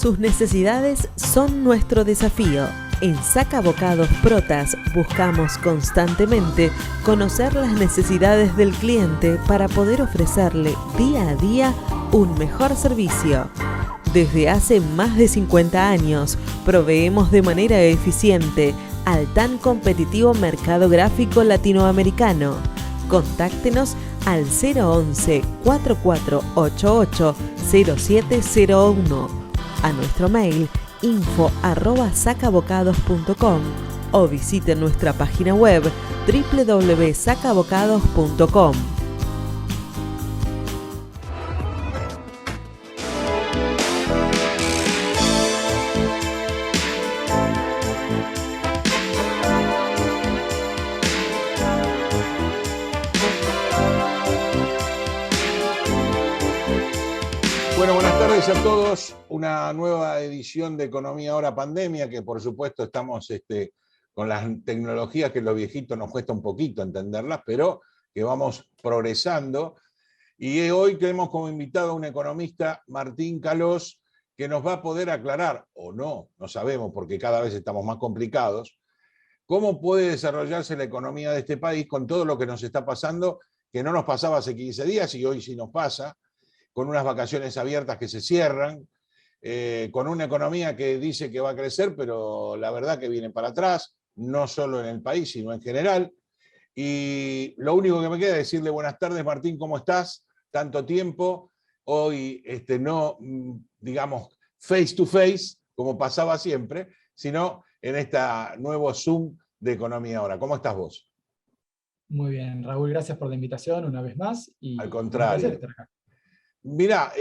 Sus necesidades son nuestro desafío. En Saca Bocados Protas buscamos constantemente conocer las necesidades del cliente para poder ofrecerle día a día un mejor servicio. Desde hace más de 50 años proveemos de manera eficiente al tan competitivo mercado gráfico latinoamericano. Contáctenos al 011 4488 0701, a nuestro mail info@sacabocados.com o visite nuestra página web www.sacabocados.com. Bueno, buenas tardes a todos. Una nueva edición de Economía Ahora Pandemia, que por supuesto estamos con las tecnologías que los viejitos nos cuesta un poquito entenderlas, pero que vamos progresando. Y hoy tenemos como invitado a un economista, Martín Calós, que nos va a poder aclarar, o no sabemos porque cada vez estamos más complicados, cómo puede desarrollarse la economía de este país con todo lo que nos está pasando, que no nos pasaba hace 15 días y hoy sí nos pasa, con unas vacaciones abiertas que se cierran, con una economía que dice que va a crecer, pero la verdad que viene para atrás, no solo en el país, sino en general. Y lo único que me queda es decirle buenas tardes, Martín, ¿cómo estás? Tanto tiempo. Hoy no, digamos, face to face, como pasaba siempre, sino en este nuevo Zoom de Economía Ahora. ¿Cómo estás vos? Muy bien, Raúl, gracias por la invitación una vez más. Al Un contrario. placer estar acá. Mirá,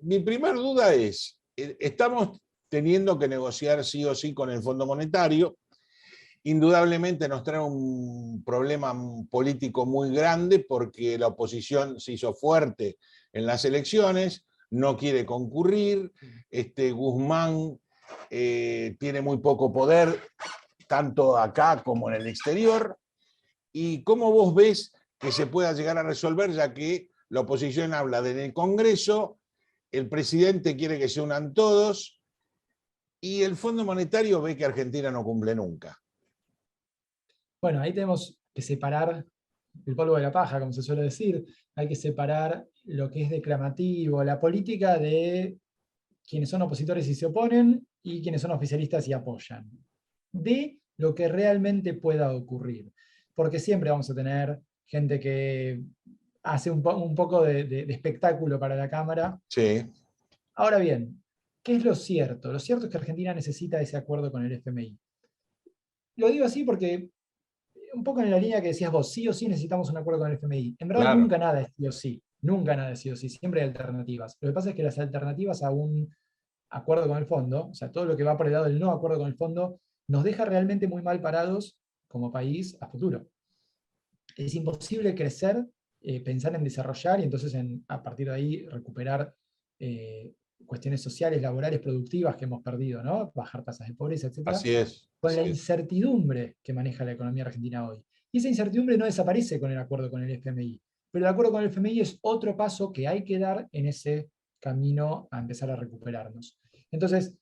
mi primer duda es, estamos teniendo que negociar sí o sí con el Fondo Monetario. Indudablemente nos trae un problema político muy grande porque la oposición se hizo fuerte en las elecciones, no quiere concurrir, Guzmán tiene muy poco poder, tanto acá como en el exterior. ¿Y cómo vos ves que se pueda llegar a resolver, ya que la oposición habla de en el Congreso, el presidente quiere que se unan todos y el Fondo Monetario ve que Argentina no cumple nunca? Bueno, ahí tenemos que separar el polvo de la paja, como se suele decir. Hay que separar lo que es declamativo, la política, de quienes son opositores y se oponen y quienes son oficialistas y apoyan, de lo que realmente pueda ocurrir. Porque siempre vamos a tener gente que hace un poco de espectáculo para la Cámara. Sí. Ahora bien, ¿qué es lo cierto? Lo cierto es que Argentina necesita ese acuerdo con el FMI. Lo digo así porque, un poco en la línea que decías vos, sí o sí necesitamos un acuerdo con el FMI. En verdad, Claro. nunca nada es sí o sí. Nunca nada es sí o sí. Siempre hay alternativas. Lo que pasa es que las alternativas a un acuerdo con el fondo, o sea, todo lo que va por el lado del no acuerdo con el fondo, nos deja realmente muy mal parados como país a futuro. Es imposible crecer, pensar en desarrollar y entonces a partir de ahí recuperar cuestiones sociales, laborales, productivas que hemos perdido, ¿no? Bajar tasas de pobreza, etc. Así es. Con la Así es. incertidumbre que maneja la economía argentina hoy. Y esa incertidumbre no desaparece con el acuerdo con el FMI. Pero el acuerdo con el FMI es otro paso que hay que dar en ese camino a empezar a recuperarnos. Entonces,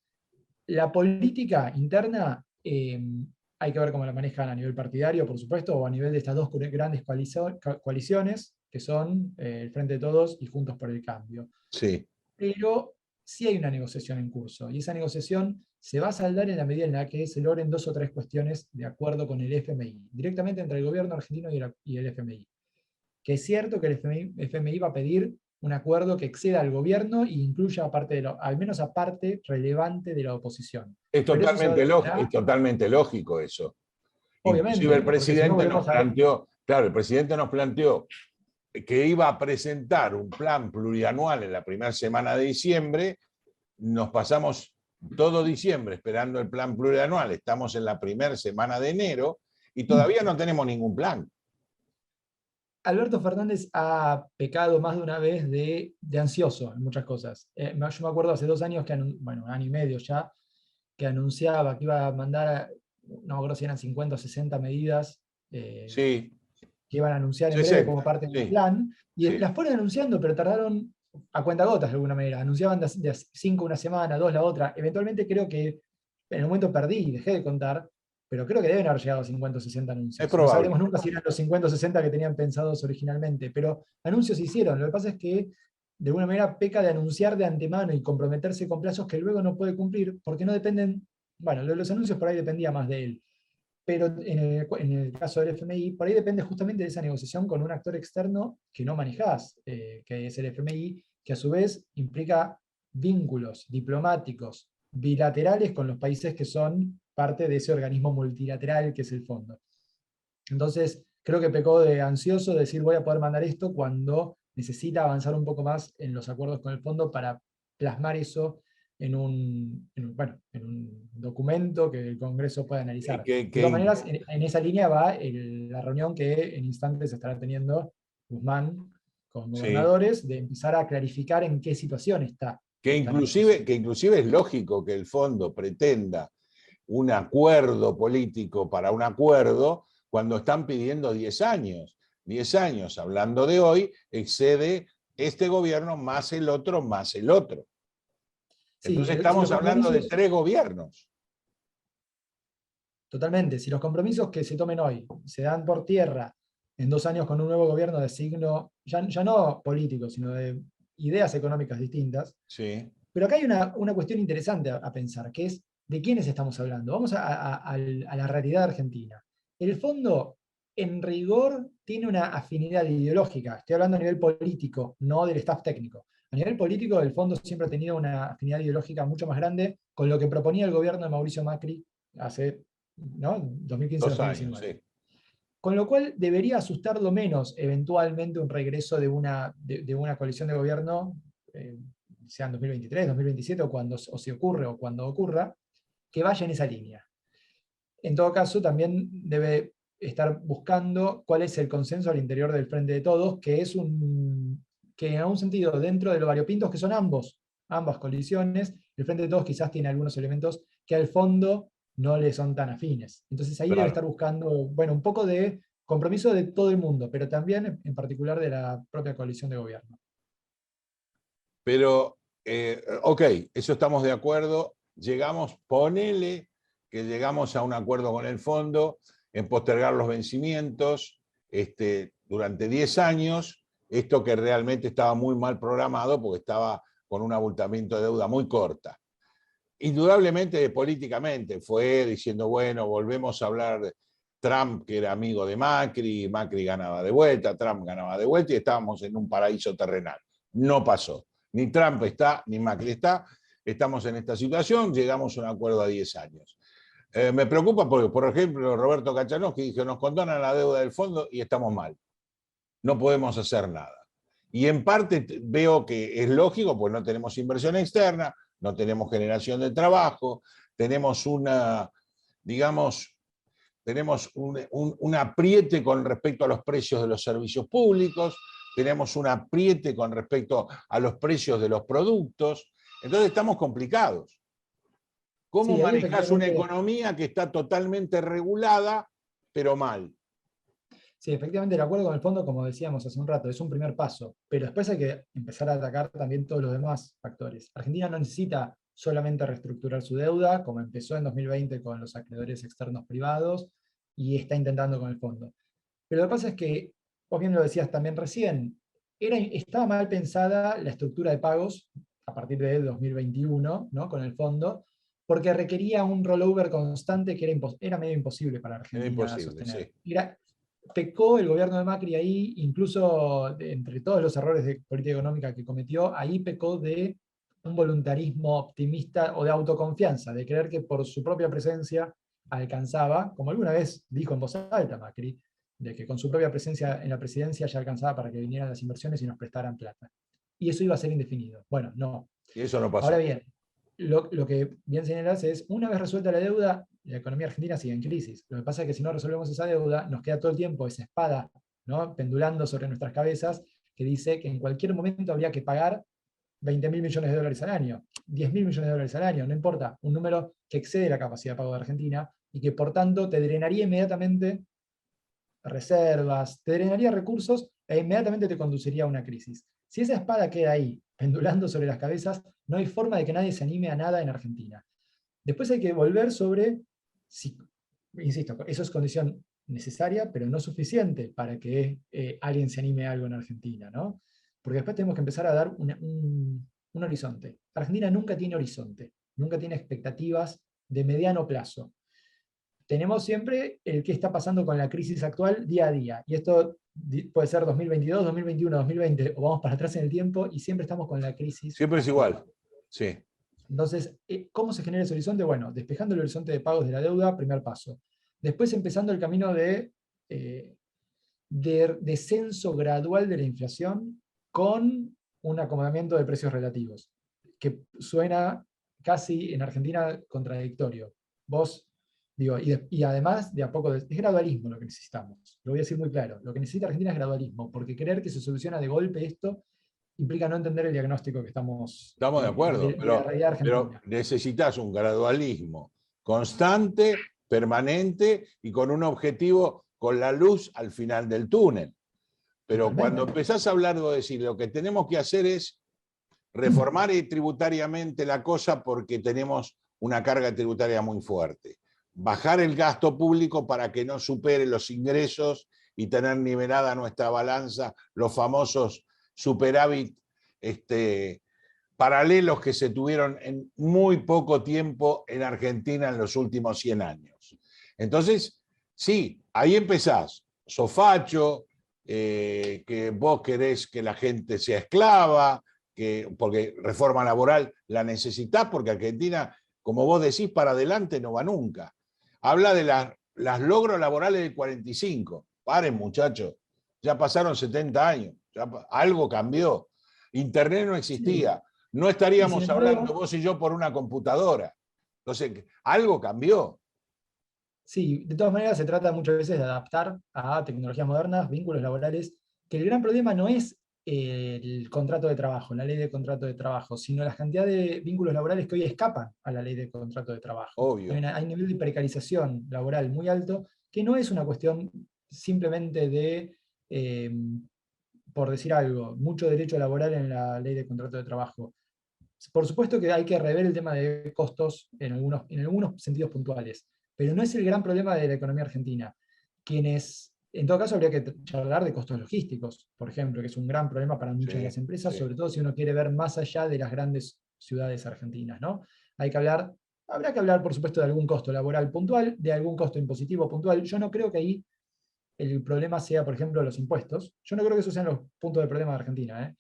la política interna hay que ver cómo la manejan a nivel partidario, por supuesto, o a nivel de estas dos grandes coaliciones, que son el Frente de Todos y Juntos por el Cambio. Sí. Pero sí hay una negociación en curso, y esa negociación se va a saldar en la medida en la que se logren 2 o 3 cuestiones de acuerdo con el FMI, directamente entre el gobierno argentino y el FMI. Que es cierto que el FMI va a pedir un acuerdo que exceda al gobierno e incluya al menos a parte relevante de la oposición. Es totalmente lógico eso. Obviamente, inclusive el porque si no presidente volvemos nos planteó, claro, el presidente nos planteó que iba a presentar un plan plurianual en la primera semana de diciembre. Nos pasamos todo diciembre esperando el plan plurianual, estamos en la primera semana de enero y todavía no tenemos ningún plan. Alberto Fernández ha pecado más de una vez de ansioso en muchas cosas. Yo me acuerdo hace 2 años, un año y medio ya, que anunciaba que iba a mandar, no me acuerdo si eran 50 o 60 medidas Sí. que iban a anunciar en 60, breve como parte del sí, plan, y sí. las fueron anunciando, pero tardaron a cuentagotas de alguna manera. Anunciaban de 5 una semana, 2 la otra. Eventualmente creo que en el momento perdí, dejé de contar, pero creo que deben haber llegado a 50 o 60 Es anuncios. No probable. sabremos nunca si eran los 50 o 60 que tenían pensados originalmente, pero anuncios se hicieron. Lo que pasa es que de alguna manera peca de anunciar de antemano y comprometerse con plazos que luego no puede cumplir porque no dependen, bueno, los anuncios por ahí dependía más de él, pero en el caso del FMI, por ahí depende justamente de esa negociación con un actor externo que no manejás, que es el FMI, que a su vez implica vínculos diplomáticos bilaterales con los países que son parte de ese organismo multilateral que es el fondo. Entonces, creo que pecó de ansioso de decir voy a poder mandar esto cuando necesita avanzar un poco más en los acuerdos con el fondo para plasmar eso bueno, en un documento que el Congreso pueda analizar. De todas maneras, en esa línea va la reunión que en instantes estará teniendo Guzmán con gobernadores, de empezar a clarificar en qué situación está. Que inclusive es lógico que el fondo pretenda un acuerdo político para un acuerdo cuando están pidiendo 10 años. 10 años, hablando de hoy, excede este gobierno más el otro, más el otro. Sí, entonces estamos hablando de 3 gobiernos. Totalmente. Si los compromisos que se tomen hoy se dan por tierra en 2 años con un nuevo gobierno de signo, ya no político, sino de ideas económicas distintas. Sí. Pero acá hay una cuestión interesante a pensar, que es de quiénes estamos hablando. Vamos a la realidad argentina. El fondo, en rigor, tiene una afinidad ideológica. Estoy hablando a nivel político, no del staff técnico. A nivel político, el fondo siempre ha tenido una afinidad ideológica mucho más grande con lo que proponía el gobierno de Mauricio Macri hace, ¿no? 2015-2019. Sí. Con lo cual debería asustarlo menos eventualmente un regreso de una coalición de gobierno, sea en 2023, 2027 o si ocurre o cuando ocurra, que vaya en esa línea. En todo caso, también debe estar buscando cuál es el consenso al interior del Frente de Todos, que en algún sentido, dentro de los variopintos que son ambas coaliciones, el Frente de Todos quizás tiene algunos elementos que al fondo no le son tan afines. Entonces ahí debe estar buscando, bueno, un poco de compromiso de todo el mundo, pero también en particular de la propia coalición de gobierno. Pero, ok, eso estamos de acuerdo. Ponele que llegamos a un acuerdo con el fondo en postergar los vencimientos durante 10 años, esto que realmente estaba muy mal programado porque estaba con un abultamiento de deuda muy corta. Indudablemente, políticamente, fue diciendo, bueno, volvemos a hablar de Trump, que era amigo de Macri, Macri ganaba de vuelta, Trump ganaba de vuelta y estábamos en un paraíso terrenal. No pasó. Ni Trump está, ni Macri está. Estamos en esta situación, llegamos a un acuerdo a 10 años. Me preocupa porque, por ejemplo, Roberto Kachanowski dijo, nos condonan la deuda del fondo y estamos mal. No podemos hacer nada. Y en parte veo que es lógico, pues no tenemos inversión externa, no tenemos generación de trabajo, tenemos un apriete con respecto a los precios de los servicios públicos, tenemos un apriete con respecto a los precios de los productos, entonces estamos complicados. ¿Cómo manejas una economía que está totalmente regulada, pero mal? Sí, efectivamente el acuerdo con el fondo, como decíamos hace un rato, es un primer paso, pero después hay que empezar a atacar también todos los demás factores. Argentina no necesita solamente reestructurar su deuda, como empezó en 2020 con los acreedores externos privados, y está intentando con el fondo. Pero lo que pasa es que, vos bien lo decías también recién, estaba mal pensada la estructura de pagos a partir de 2021, ¿no? Con el fondo, porque requería un rollover constante que era medio imposible para Argentina sostener. Sí. Pecó el gobierno de Macri ahí, incluso entre todos los errores de política económica que cometió, ahí pecó de un voluntarismo optimista o de autoconfianza, de creer que por su propia presencia alcanzaba, como alguna vez dijo en voz alta Macri, de que con su propia presencia en la presidencia ya alcanzaba para que vinieran las inversiones y nos prestaran plata. Y eso iba a ser indefinido. Bueno, no. Y eso no pasó. Ahora bien, lo que bien señalás es, una vez resuelta la deuda, la economía argentina sigue en crisis. Lo que pasa es que si no resolvemos esa deuda, nos queda todo el tiempo esa espada, ¿no? Pendulando sobre nuestras cabezas, que dice que en cualquier momento habría que pagar 20.000 millones de dólares al año, 10.000 millones de dólares al año, no importa, un número que excede la capacidad de pago de Argentina y que por tanto te drenaría inmediatamente reservas, te drenaría recursos e inmediatamente te conduciría a una crisis. Si esa espada queda ahí, pendulando sobre las cabezas, no hay forma de que nadie se anime a nada en Argentina. Después hay que volver sobre, si, insisto, eso es condición necesaria, pero no suficiente para que alguien se anime a algo en Argentina, ¿no? Porque después tenemos que empezar a dar un horizonte. Argentina nunca tiene horizonte, nunca tiene expectativas de mediano plazo. Tenemos siempre el que está pasando con la crisis actual día a día, y esto puede ser 2022, 2021, 2020, o vamos para atrás en el tiempo, y siempre estamos con la crisis. Siempre es igual, sí. Entonces, ¿cómo se genera ese horizonte? Bueno, despejando el horizonte de pagos de la deuda, primer paso. Después empezando el camino de descenso gradual de la inflación con un acomodamiento de precios relativos, que suena casi en Argentina contradictorio. Vos, digo, y además de a poco, es gradualismo lo que necesitamos. Lo voy a decir muy claro. Lo que necesita Argentina es gradualismo, porque creer que se soluciona de golpe esto implica no entender el diagnóstico que estamos de acuerdo, de la realidad pero argentina. necesitas un gradualismo constante, permanente y con un objetivo, con la luz al final del túnel. Pero Totalmente. cuando empezás a hablar de decir lo que tenemos que hacer es reformar tributariamente la cosa porque tenemos una carga tributaria muy fuerte. Bajar el gasto público para que no supere los ingresos y tener nivelada nuestra balanza, los famosos superávit paralelos que se tuvieron en muy poco tiempo en Argentina en los últimos 100 años. Entonces, sí, ahí empezás. Sos facho, que vos querés que la gente sea esclava, porque reforma laboral la necesitás, porque Argentina, como vos decís, para adelante no va nunca. Habla de las logros laborales del 45. Paren, muchachos, ya pasaron 70 años, ya algo cambió. Internet no existía, sí. No estaríamos hablando vos y yo por una computadora. Entonces, algo cambió. Sí, de todas maneras se trata muchas veces de adaptar a tecnologías modernas, vínculos laborales, que el gran problema no es el contrato de trabajo, la ley de contrato de trabajo, sino la cantidad de vínculos laborales que hoy escapan a la ley de contrato de trabajo. Obvio. Hay un nivel de precarización laboral muy alto, que no es una cuestión simplemente de, por decir algo, mucho derecho laboral en la ley de contrato de trabajo. Por supuesto que hay que rever el tema de costos en algunos sentidos puntuales, pero no es el gran problema de la economía argentina. En todo caso, habría que charlar de costos logísticos, por ejemplo, que es un gran problema para muchas de las empresas, sobre todo si uno quiere ver más allá de las grandes ciudades argentinas, ¿no? Habrá que hablar, por supuesto, de algún costo laboral puntual, de algún costo impositivo puntual. Yo no creo que ahí el problema sea, por ejemplo, los impuestos. Yo no creo que esos sean los puntos de problema de Argentina,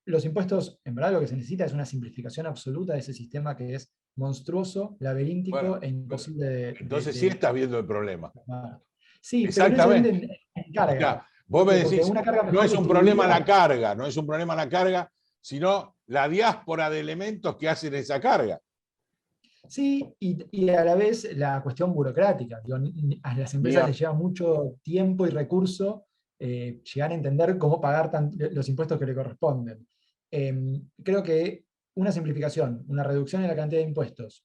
los impuestos, en verdad lo que se necesita es una simplificación absoluta de ese sistema que es monstruoso, laberíntico e imposible de... Entonces sí estás viendo el problema. Sí, exactamente. Pero en carga. O sea, vos me decís, no es un problema la carga, no es un problema la carga, sino la diáspora de elementos que hacen esa carga. Sí, y a la vez la cuestión burocrática. Digo, a las empresas les lleva mucho tiempo y recurso llegar a entender cómo pagar los impuestos que le corresponden. Creo que una simplificación, una reducción en la cantidad de impuestos.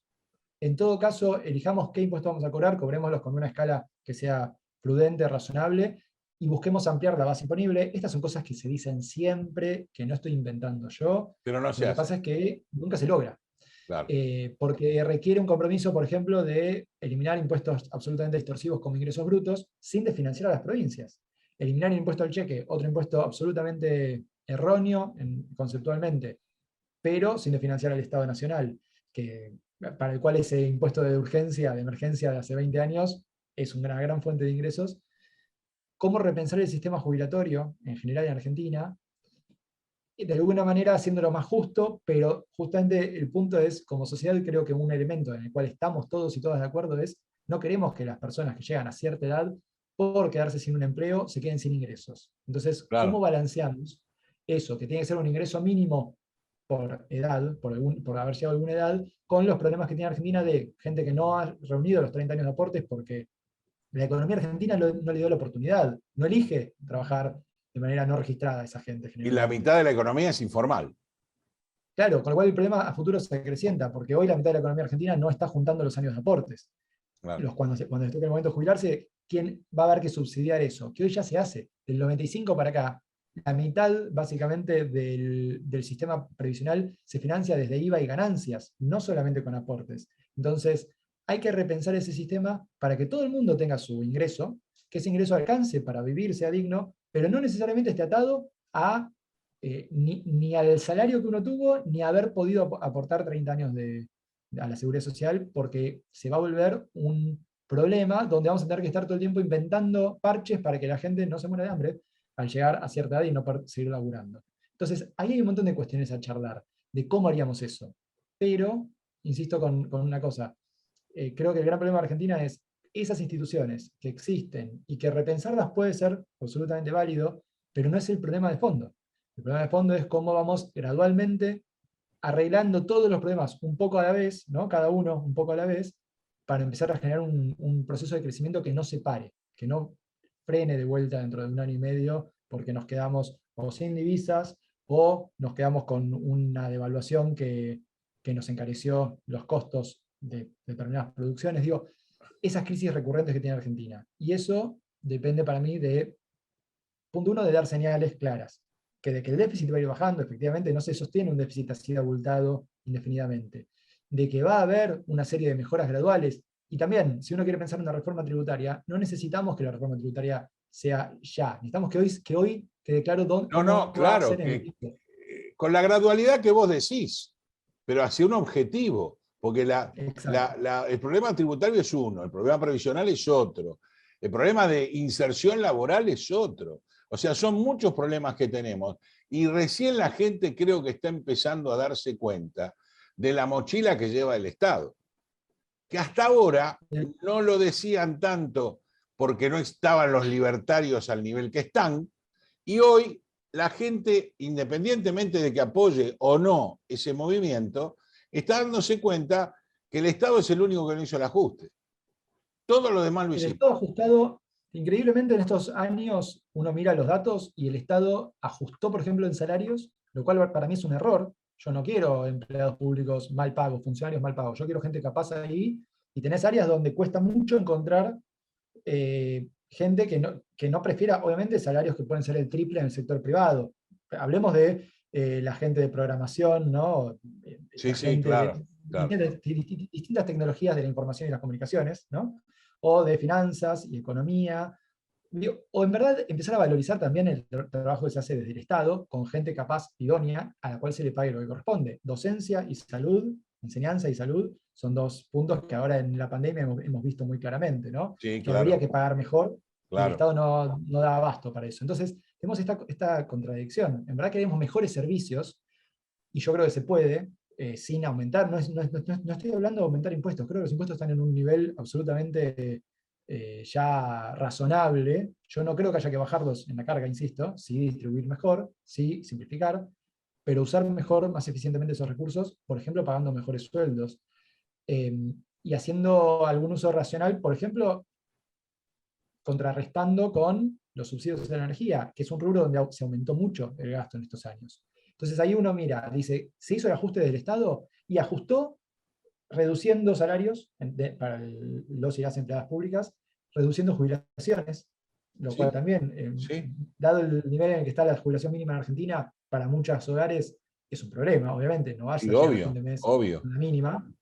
En todo caso, elijamos qué impuestos vamos a cobrar, cobrémoslos con una escala que sea prudente, razonable, y busquemos ampliar la base imponible. Estas son cosas que se dicen siempre, que no estoy inventando yo. Pero no se Lo que pasa es que nunca se logra. Claro. Porque requiere un compromiso, por ejemplo, de eliminar impuestos absolutamente distorsivos como ingresos brutos sin desfinanciar a las provincias. Eliminar el impuesto al cheque, otro impuesto absolutamente erróneo conceptualmente, pero sin desfinanciar al Estado Nacional, para el cual ese impuesto de urgencia, de emergencia de hace 20 años, es una gran fuente de ingresos. ¿Cómo repensar el sistema jubilatorio en general en Argentina? De alguna manera haciéndolo más justo, pero justamente el punto es, como sociedad creo que un elemento en el cual estamos todos y todas de acuerdo es, no queremos que las personas que llegan a cierta edad, por quedarse sin un empleo, se queden sin ingresos. Entonces, claro, ¿cómo balanceamos eso, que tiene que ser un ingreso mínimo por edad, por haber llegado a alguna edad, con los problemas que tiene Argentina de gente que no ha reunido los 30 años de aportes porque la economía argentina no le dio la oportunidad, no elige trabajar de manera no registrada a esa gente. Y la mitad de la economía es informal. Claro, con lo cual el problema a futuro se acrecienta, porque hoy la mitad de la economía argentina no está juntando los años de aportes. Claro. Cuando les toque el momento de jubilarse, ¿quién va a haber que subsidiar eso? Que hoy ya se hace. Del 95 para acá, la mitad básicamente del sistema previsional se financia desde IVA y ganancias, no solamente con aportes. Entonces, hay que repensar ese sistema para que todo el mundo tenga su ingreso, que ese ingreso alcance para vivir, sea digno, pero no necesariamente esté atado a ni al salario que uno tuvo, ni a haber podido aportar 30 años a la seguridad social, porque se va a volver un problema donde vamos a tener que estar todo el tiempo inventando parches para que la gente no se muera de hambre al llegar a cierta edad y no poder seguir laburando. Entonces, ahí hay un montón de cuestiones a charlar, de cómo haríamos eso. Pero, insisto con una cosa, creo que el gran problema de Argentina es esas instituciones que existen y que repensarlas puede ser absolutamente válido, pero no es el problema de fondo. El problema de fondo es cómo vamos gradualmente arreglando todos los problemas un poco a la vez, ¿no? Cada uno un poco a la vez, para empezar a generar un proceso de crecimiento que no se pare, que no frene de vuelta dentro de un año y medio, porque nos quedamos o sin divisas o nos quedamos con una devaluación que nos encareció los costos de determinadas producciones. Digo, esas crisis recurrentes que tiene Argentina. Y eso depende para mí de, punto uno, de dar señales claras, que de que el déficit va a ir bajando, efectivamente no se sostiene un déficit así abultado indefinidamente, de que va a haber una serie de mejoras graduales, y también, si uno quiere pensar en una reforma tributaria, no necesitamos que la reforma tributaria sea ya, necesitamos que hoy quede claro dónde No, va a claro, ser en el tiempo. con la gradualidad que vos decís, pero hacia un objetivo, porque el problema tributario es uno, el problema previsional es otro, el problema de inserción laboral es otro. O sea, son muchos problemas que tenemos y recién la gente creo que está empezando a darse cuenta de la mochila que lleva el Estado, que hasta ahora no lo decían tanto porque no estaban los libertarios al nivel que están, y hoy la gente, independientemente de que apoye o no ese movimiento, está dándose cuenta que el Estado es el único que no hizo el ajuste. Todo lo demás lo El hicimos. Estado ajustado, increíblemente en estos años uno mira los datos y el Estado ajustó, por ejemplo, en salarios, lo cual para mí es un error. Yo no quiero empleados públicos mal pagos, funcionarios mal pagos. Yo quiero gente capaz ahí, y tenés áreas donde cuesta mucho encontrar gente que no prefiera, obviamente, salarios que pueden ser el triple en el sector privado. Hablemos de la gente de programación, ¿no? Sí, claro. claro. Distintas tecnologías de la información y las comunicaciones, ¿no? O de finanzas y economía. O en verdad empezar a valorizar también el trabajo que se hace desde el Estado, con gente capaz, idónea, a la cual se le pague lo que corresponde. Docencia y salud, enseñanza y salud, son dos puntos que ahora en la pandemia hemos visto muy claramente, ¿no? Sí, Que habría que pagar mejor, y el Estado no da abasto para eso. Entonces, tenemos esta contradicción. En verdad queremos mejores servicios, y yo creo que se puede, sin aumentar. No estoy hablando de aumentar impuestos, creo que los impuestos están en un nivel absolutamente ya razonable. Yo no creo que haya que bajarlos en la carga, insisto, sí distribuir mejor, sí simplificar, pero usar mejor, más eficientemente esos recursos, por ejemplo, pagando mejores sueldos, y haciendo algún uso racional, por ejemplo, contrarrestando con los subsidios de la energía, que es un rubro donde se aumentó mucho el gasto en estos años. Entonces ahí uno mira, dice, se hizo el ajuste del Estado y ajustó reduciendo salarios para los y las empleadas públicas, reduciendo jubilaciones, lo cual también, dado el nivel en el que está la jubilación mínima en Argentina, para muchos hogares es un problema, obviamente, no vas a llegar a fin de mes con la mínima.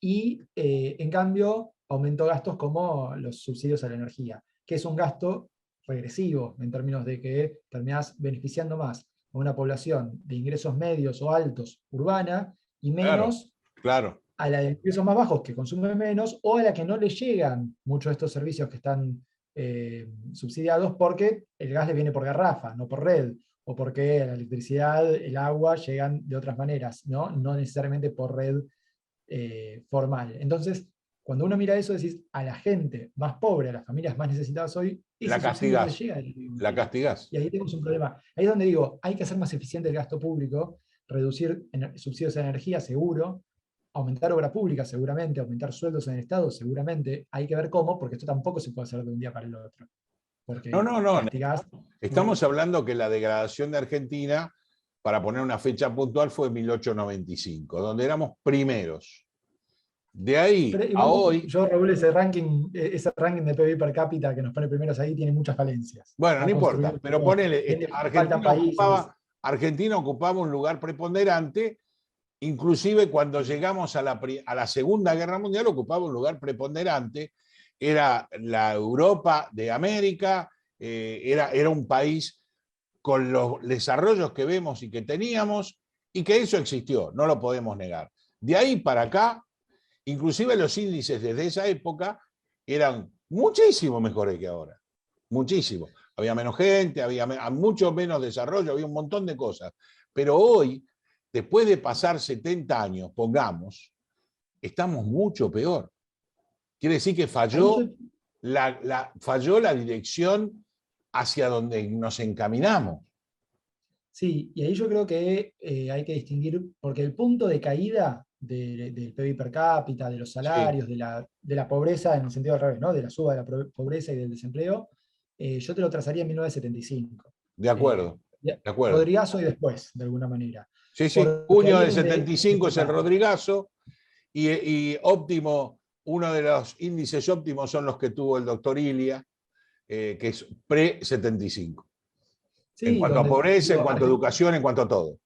Y en cambio aumentó gastos como los subsidios a la energía, que es un gasto regresivo en términos de que terminás beneficiando más a una población de ingresos medios o altos urbana y menos a la de ingresos más bajos que consume menos, o a la que no le llegan muchos de estos servicios que están subsidiados porque el gas le viene por garrafa, no por red, o porque la electricidad, el agua llegan de otras maneras, no necesariamente por red formal. Entonces, cuando uno mira eso, decís, a la gente más pobre, a las familias más necesitadas hoy, la castigás. La castigás. Y ahí tenemos un problema. Ahí es donde digo, hay que hacer más eficiente el gasto público, reducir subsidios a energía, seguro, aumentar obra pública, seguramente, aumentar sueldos en el Estado, seguramente. Hay que ver cómo, porque esto tampoco se puede hacer de un día para el otro. Porque castigás. Estamos hablando que la degradación de Argentina, para poner una fecha puntual, fue en 1895, donde éramos primeros. De ahí Pero a igual hoy, yo, Raúl, ese ranking de PBI per cápita que nos pone primeros ahí tiene muchas falencias. bueno, no Está importa, construido, pero ponele, faltan países. Argentina ocupaba un lugar preponderante, inclusive cuando llegamos a la Segunda Guerra Mundial ocupaba un lugar preponderante, era la Europa de América, era un país con los desarrollos que vemos y que teníamos, y que eso existió, no lo podemos negar. De ahí para acá, inclusive los índices desde esa época eran muchísimo mejores que ahora, muchísimo. Había menos gente, había mucho menos desarrollo, había un montón de cosas. Pero hoy, después de pasar 70 años, pongamos, estamos mucho peor. Quiere decir que falló falló la dirección hacia donde nos encaminamos. Sí, y ahí yo creo que hay que distinguir, porque el punto de caída del PIB per cápita, de los Sí, salarios, de la pobreza, en el sentido al revés, ¿no? De la suba de la pobreza y del desempleo, yo te lo trazaría en 1975. de acuerdo, de acuerdo. Rodrigazo y después, de alguna manera. Sí, sí, Porque junio ahí es del donde 75 es el empieza. Rodrigazo y óptimo, uno de los índices óptimos son los que tuvo el doctor Ilia, que es pre-75. En Sí, cuanto a donde pobreza, en digo, cuanto a educación, en cuanto a todo.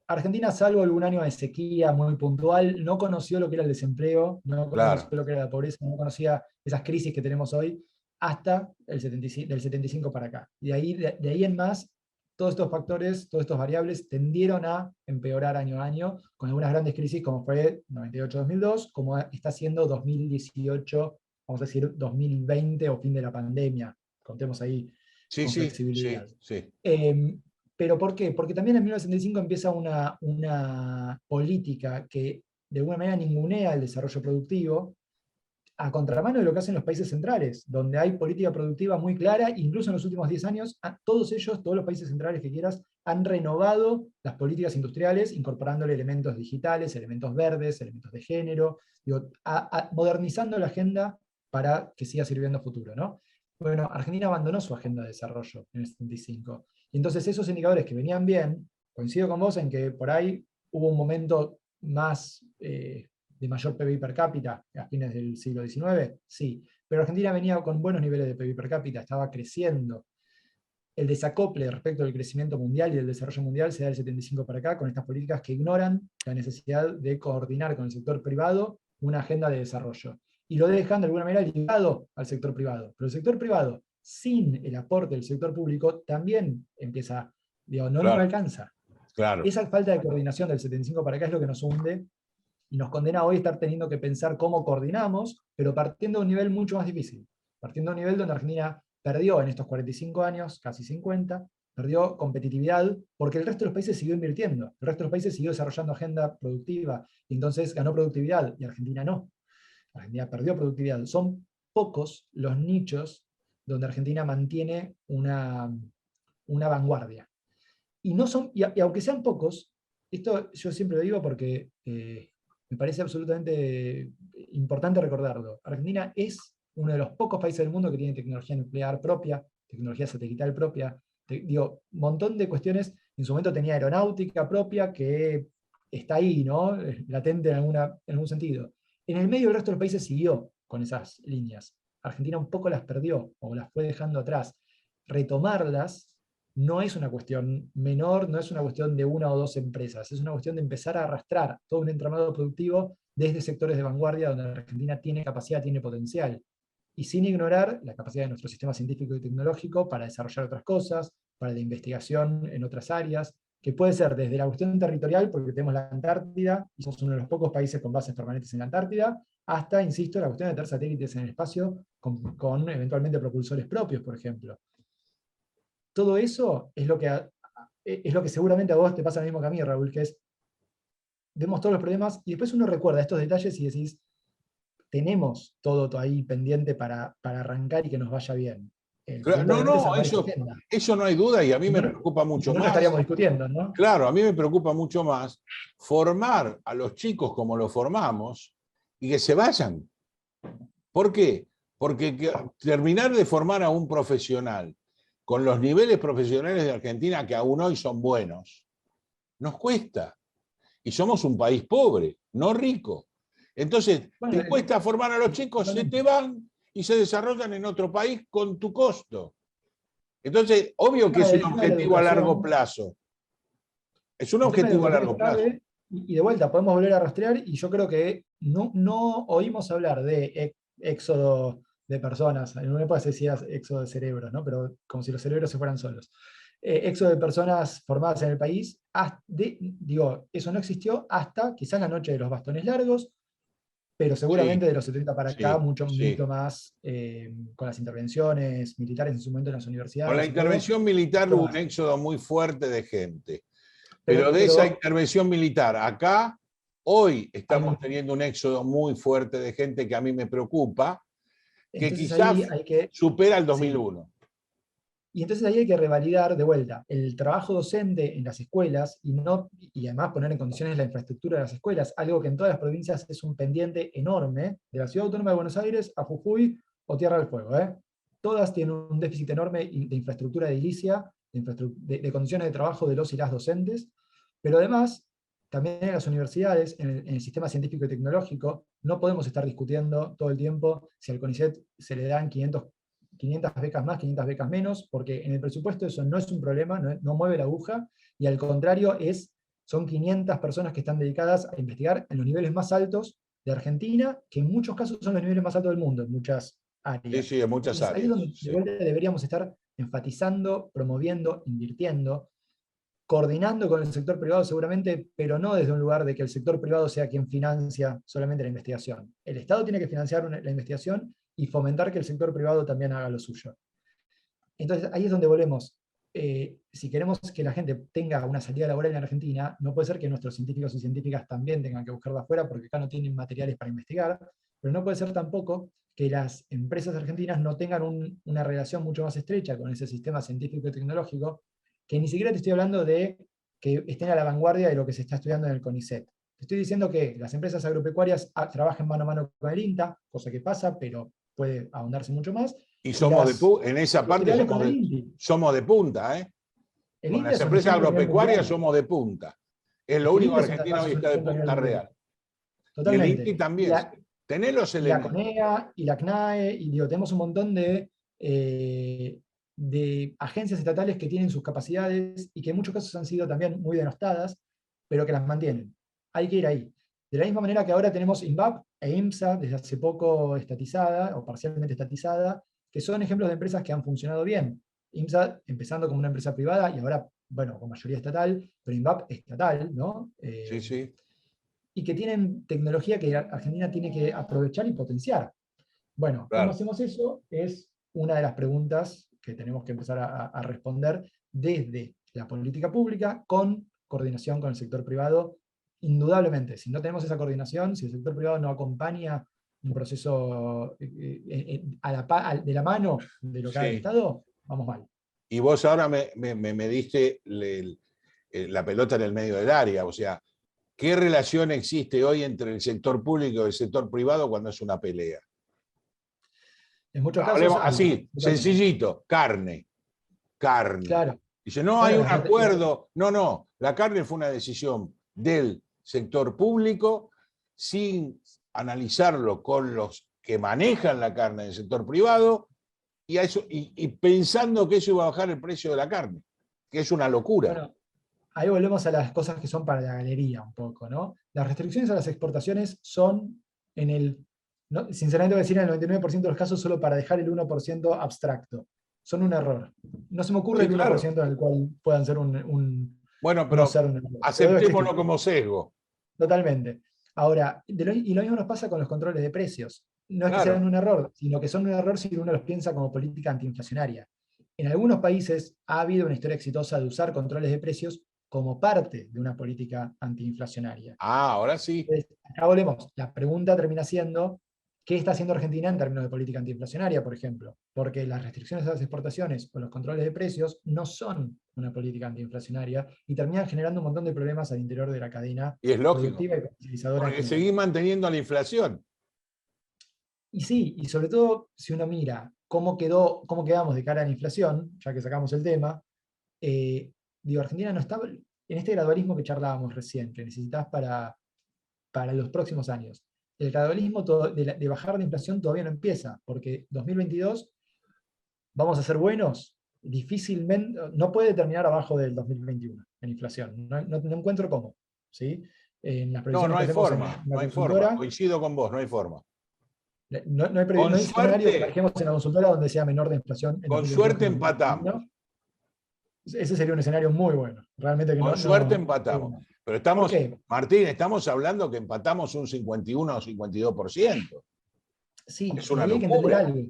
Argentina, salvo algún año de sequía muy puntual, no conoció lo que era el desempleo, no conoció Claro. lo que era la pobreza, no conocía esas crisis que tenemos hoy hasta del 75 para acá. Y de ahí en más, todos estos factores, todas estas variables tendieron a empeorar año a año, con algunas grandes crisis como fue 98-2002, como está siendo 2018, vamos a decir 2020 o fin de la pandemia. Contemos ahí Sí, con sí, sí, flexibilidad. sí. ¿Pero por qué? Porque también en 1965 empieza una política que de alguna manera ningunea el desarrollo productivo, a contramano de lo que hacen los países centrales, donde hay política productiva muy clara, incluso en los últimos 10 años, todos ellos, todos los países centrales que quieras, han renovado las políticas industriales, incorporándole elementos digitales, elementos verdes, elementos de género, digo, modernizando la agenda para que siga sirviendo a futuro, ¿no? Bueno, Argentina abandonó su agenda de desarrollo en el 75. Y entonces esos indicadores que venían bien, coincido con vos en que por ahí hubo un momento más de mayor PBI per cápita a fines del siglo XIX, sí, pero Argentina venía con buenos niveles de PBI per cápita, estaba creciendo. El desacople respecto del crecimiento mundial y del desarrollo mundial se da del 75 para acá con estas políticas que ignoran la necesidad de coordinar con el sector privado una agenda de desarrollo. Y lo dejan de alguna manera ligado al sector privado. Pero el sector privado, sin el aporte del sector público, también empieza, digo, no Claro, alcanza. claro. Esa falta de coordinación del 75 para acá es lo que nos hunde y nos condena hoy a estar teniendo que pensar cómo coordinamos, pero partiendo de un nivel mucho más difícil. Partiendo de un nivel donde Argentina perdió en estos 45 años, casi 50, perdió competitividad porque el resto de los países siguió invirtiendo, el resto de los países siguió desarrollando agenda productiva, y entonces ganó productividad, y Argentina no. Argentina perdió productividad. Son pocos los nichos donde Argentina mantiene una vanguardia. Y, no son, y aunque sean pocos, esto yo siempre lo digo porque me parece absolutamente importante recordarlo. Argentina es uno de los pocos países del mundo que tiene tecnología nuclear propia, tecnología satelital propia, digo, un montón de cuestiones. En su momento tenía aeronáutica propia que está ahí, ¿no? Latente en algún sentido. En el medio, el resto de los países siguió con esas líneas. Argentina un poco las perdió o las fue dejando atrás. Retomarlas no es una cuestión menor, no es una cuestión de una o dos empresas, es una cuestión de empezar a arrastrar todo un entramado productivo desde sectores de vanguardia donde Argentina tiene capacidad, tiene potencial, y sin ignorar la capacidad de nuestro sistema científico y tecnológico para desarrollar otras cosas, para la investigación en otras áreas, que puede ser desde la cuestión territorial, porque tenemos la Antártida, y somos uno de los pocos países con bases permanentes en la Antártida, hasta, insisto, la cuestión de tener satélites en el espacio con eventualmente propulsores propios, por ejemplo. Todo eso es lo que seguramente a vos te pasa lo mismo que a mí, Raúl, que es, vemos todos los problemas y después uno recuerda estos detalles y decís, tenemos todo ahí pendiente para arrancar y que nos vaya bien. El problema No, obviamente es no, armar esa agenda. eso no hay duda y a mí Si me no, preocupa mucho no más. estaríamos discutiendo, ¿no? Claro, a mí me preocupa mucho más formar a los chicos como los formamos y que se vayan. ¿Por qué? Porque terminar de formar a un profesional con los niveles profesionales de Argentina, que aún hoy son buenos, nos cuesta. Y somos un país pobre, no rico. Entonces, Bueno, te cuesta formar a los chicos, se te van y se desarrollan en otro país con tu costo. Entonces, obvio que es el un tema de la objetivo a largo educación, plazo. Es un el tema de la objetivo a educación largo es plazo. clave, y de vuelta podemos volver a rastrear, y yo creo que no oímos hablar de éxodo de personas, en una época se decía éxodo de cerebros, ¿no? Pero como si los cerebros se fueran solos. Éxodo de personas formadas en el país, digo, eso no existió hasta quizás la noche de los bastones largos, pero seguramente Sí, de los 70 para acá, sí, mucho sí. más con las intervenciones militares en su momento en las Con la universidades y todo. intervención militar Mucho hubo un más. éxodo muy fuerte de gente. Pero Pero, de esa pero intervención militar acá, hoy estamos hay, teniendo un éxodo muy fuerte de gente que a mí me preocupa, que entonces ahí quizás hay que, supera el sí, 2001. y entonces ahí hay que revalidar de vuelta el trabajo docente en las escuelas y además poner en condiciones la infraestructura de las escuelas, algo que en todas las provincias es un pendiente enorme, de la Ciudad Autónoma de Buenos Aires a Jujuy o Tierra del Fuego. Todas tienen un déficit enorme de infraestructura edilicia, de condiciones de trabajo de los y las docentes, pero además, también en las universidades, en el sistema científico y tecnológico, no podemos estar discutiendo todo el tiempo si al CONICET se le dan 500 becas más, 500 becas menos, porque en el presupuesto eso no es un problema, no mueve la aguja, y al contrario son 500 personas que están dedicadas a investigar en los niveles más altos de Argentina, que en muchos casos son los niveles más altos del mundo, en muchas Sí, áreas. sí, en muchas Entonces ahí es áreas. donde de Sí. vuelta deberíamos estar enfatizando, promoviendo, invirtiendo, coordinando con el sector privado seguramente, pero no desde un lugar de que el sector privado sea quien financia solamente la investigación. El Estado tiene que financiar la investigación y fomentar que el sector privado también haga lo suyo. Entonces ahí es donde volvemos. Si queremos que la gente tenga una salida laboral en Argentina, no puede ser que nuestros científicos y científicas también tengan que buscarla afuera porque acá no tienen materiales para investigar, pero no puede ser tampoco que las empresas argentinas no tengan una relación mucho más estrecha con ese sistema científico y tecnológico, que ni siquiera te estoy hablando de que estén a la vanguardia de lo que se está estudiando en el CONICET. Te estoy diciendo que las empresas agropecuarias trabajan mano a mano con el INTA, cosa que pasa, pero puede ahondarse mucho más, Y y las en esa parte industriales con el INTI. somos de punta, ¿eh? El Con INTA las es un empresas ejemplo a nivel agropecuarias mundial. somos de punta. Es Es lo que el único INTA que es Argentina además hoy es un está de ejemplo a nivel punta mundial. real. Y el INTI Totalmente. también. Tenés los Y la elementos. CONEA, y la CNAE, y digo, tenemos un montón de agencias estatales que tienen sus capacidades y que en muchos casos han sido también muy denostadas, pero que las mantienen. Hay que ir ahí. De la misma manera que ahora tenemos INVAP e IMSA, desde hace poco estatizada o parcialmente estatizada, que son ejemplos de empresas que han funcionado bien. IMSA empezando como una empresa privada y ahora, bueno, con mayoría estatal, pero INVAP estatal, ¿no? Sí, sí. Y que tienen tecnología que Argentina tiene que aprovechar y potenciar. Bueno, ¿cómo Claro. hacemos eso? Es una de las preguntas que tenemos que empezar a responder desde la política pública con coordinación con el sector privado. Indudablemente, si no tenemos esa coordinación, si el sector privado no acompaña un proceso de la mano de lo que haga el Sí. Estado, vamos mal. Y vos ahora me diste la pelota en el medio del área. O sea, ¿qué relación existe hoy entre el sector público y el sector privado cuando es una pelea? En muchos casos Hablemos hay. así, sencillito, carne. Carne. Claro. Dice, no hay Bueno, un acuerdo. No, no, la carne fue una decisión del sector público sin analizarlo con los que manejan la carne del sector privado y pensando que eso iba a bajar el precio de la carne, que es una locura. bueno, ahí volvemos a las cosas que son para la galería un poco, ¿no? Las restricciones a las exportaciones son sinceramente voy a decir en el 99% de los casos solo para dejar el 1% abstracto. Son un error. No se me ocurre Sí, el claro. 1% en el cual puedan ser Bueno, no pero ser un error. Pero debe aceptémoslo existir. como sesgo. Totalmente. Ahora, y lo mismo nos pasa con los controles de precios. No es que sean Claro. un error, sino que son un error si uno los piensa como política antiinflacionaria. En algunos países ha habido una historia exitosa de usar controles de precios como parte de una política antiinflacionaria. Ah, ahora sí. Entonces, acá volvemos. La pregunta termina siendo, ¿qué está haciendo Argentina en términos de política antiinflacionaria, por ejemplo? Porque las restricciones a las exportaciones o los controles de precios no son una política antiinflacionaria y terminan generando un montón de problemas al interior de la cadena Y es lógico, productiva y comercializadora en porque general. seguís manteniendo la inflación. Y sí, y sobre todo si uno mira cómo quedamos de cara a la inflación, ya que sacamos el tema, digo, Argentina no está en este gradualismo que charlábamos recién, que necesitas para los próximos años. el gradualismo de bajar de inflación todavía no empieza, porque 2022 vamos a ser buenos, difícilmente, no puede terminar abajo del 2021 en inflación. No encuentro cómo. ¿Sí? En las No, previsiones no que hay hacemos en forma, la no hay forma. consultora, Coincido con vos, no hay forma. no hay escenario que trajemos en la consultora donde sea menor de inflación en Con 2022 suerte que en empatamos. 2021. Ese sería un escenario muy bueno. Realmente que Con no, suerte no, empatamos. Pero ¿por estamos, qué? Martín, estamos hablando que empatamos un 51 o 52%. Sí, Es y una ahí hay que entender locura. algo.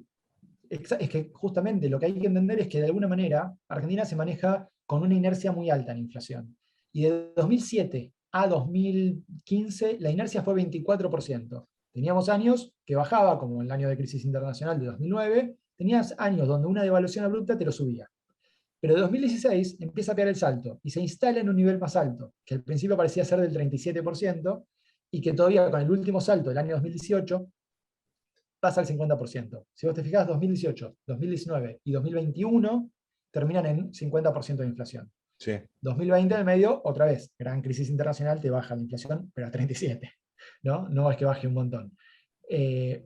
Es que justamente lo que hay que entender es que de alguna manera Argentina se maneja con una inercia muy alta en inflación. Y de 2007 a 2015 la inercia fue 24%. Teníamos años que bajaba, como el año de crisis internacional de 2009, tenías años donde una devaluación abrupta te lo subía. Pero de 2016 empieza a pegar el salto y se instala en un nivel más alto, que al principio parecía ser del 37%, y que todavía con el último salto del año 2018 pasa al 50%. Si vos te fijás, 2018, 2019 y 2021 terminan en 50% de inflación. Sí. 2020 en el medio, otra vez, gran crisis internacional, te baja la inflación, pero a 37. No es que baje un montón.